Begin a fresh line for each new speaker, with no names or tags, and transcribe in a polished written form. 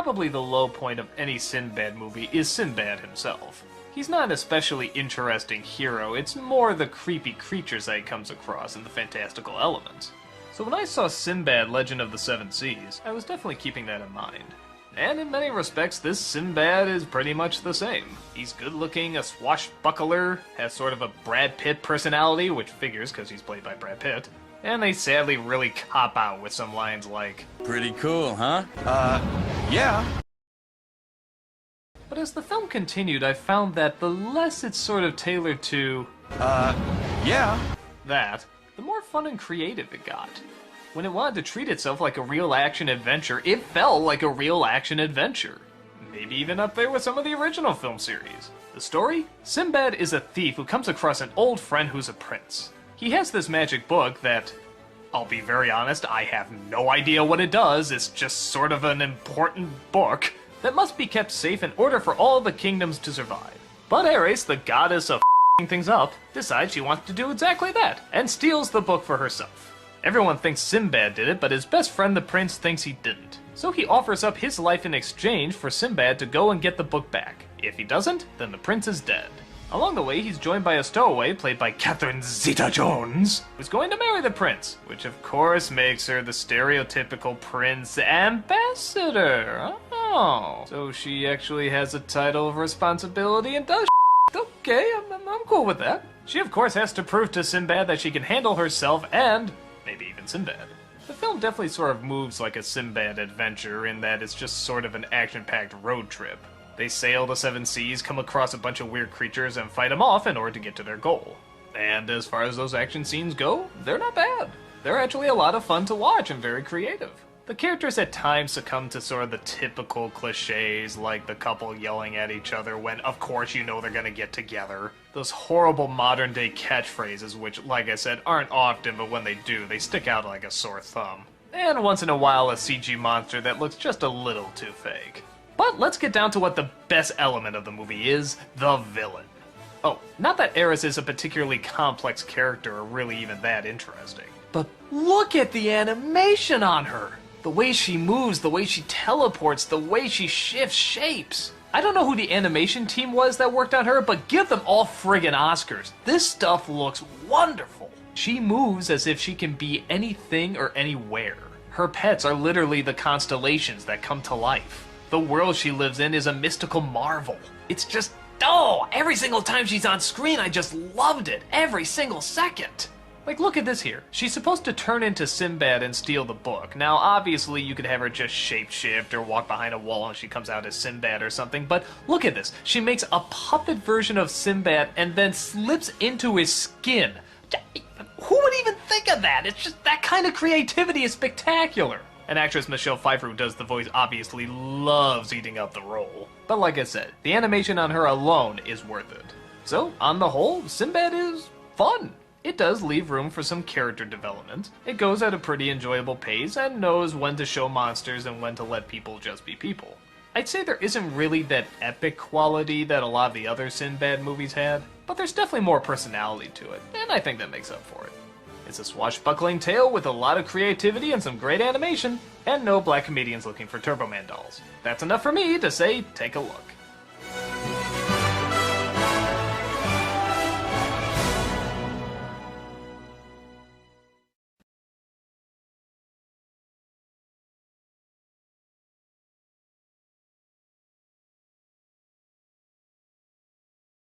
probably the low point of any Sinbad movie is Sinbad himself. He's not an especially interesting hero, it's more the creepy creatures that he comes across and the fantastical elements. So when I saw Sinbad Legend of the Seven Seas, I was definitely keeping that in mind. And in many respects, this Sinbad is pretty much the same. He's good-looking, a swashbuckler, has sort of a Brad Pitt personality, which figures because he's played by Brad Pitt. And they sadly really cop out with some lines like,
"Pretty cool, huh?"
Yeah.
But as the film continued, I found that the less it's sort of tailored to,
yeah.
that, the more fun and creative it got. When it wanted to treat itself like a real action adventure, it felt like a real action adventure. Maybe even up there with some of the original film series. The story? Sinbad is a thief who comes across an old friend who's a prince. He has this magic book that, I'll be very honest, I have no idea what it does, it's just sort of an important book that must be kept safe in order for all the kingdoms to survive. But Ares, the goddess of f***ing things up, decides she wants to do exactly that, and steals the book for herself. Everyone thinks Sinbad did it, but his best friend the prince thinks he didn't. So he offers up his life in exchange for Sinbad to go and get the book back. If he doesn't, then the prince is dead. Along the way, he's joined by a stowaway, played by Catherine Zeta-Jones, who's going to marry the prince, which of course makes her the stereotypical prince ambassador. Oh, so she actually has a title of responsibility and does okay, I'm cool with that. She of course has to prove to Sinbad that she can handle herself and maybe even Sinbad. The film definitely sort of moves like a Sinbad adventure in that it's just sort of an action-packed road trip. They sail the seven seas, come across a bunch of weird creatures, and fight them off in order to get to their goal. And as far as those action scenes go, they're not bad. They're actually a lot of fun to watch and very creative. The characters at times succumb to sort of the typical cliches, like the couple yelling at each other when, of course, you know they're gonna get together. Those horrible modern-day catchphrases, which, like I said, aren't often, but when they do, they stick out like a sore thumb. And once in a while, a CG monster that looks just a little too fake. But let's get down to what the best element of the movie is, the villain. Oh, not that Ares is a particularly complex character or really even that interesting. But look at the animation on her! The way she moves, the way she teleports, the way she shifts shapes. I don't know who the animation team was that worked on her, but give them all friggin' Oscars. This stuff looks wonderful. She moves as if she can be anything or anywhere. Her pets are literally the constellations that come to life. The world she lives in is a mystical marvel. It's just, oh, every single time she's on screen, I just loved it. Every single second. Like, look at this here. She's supposed to turn into Sinbad and steal the book. Now, obviously, you could have her just shapeshift or walk behind a wall and she comes out as Sinbad or something, but look at this. She makes a puppet version of Sinbad and then slips into his skin. Who would even think of that? It's just, that kind of creativity is spectacular. And actress Michelle Pfeiffer, who does the voice, obviously loves eating up the role. But like I said, the animation on her alone is worth it. So, on the whole, Sinbad is fun. It does leave room for some character development. It goes at a pretty enjoyable pace and knows when to show monsters and when to let people just be people. I'd say there isn't really that epic quality that a lot of the other Sinbad movies had, but there's definitely more personality to it, and I think that makes up for it. It's a swashbuckling tale with a lot of creativity and some great animation, and no black comedians looking for Turbo Man dolls. That's enough for me to say, take a look.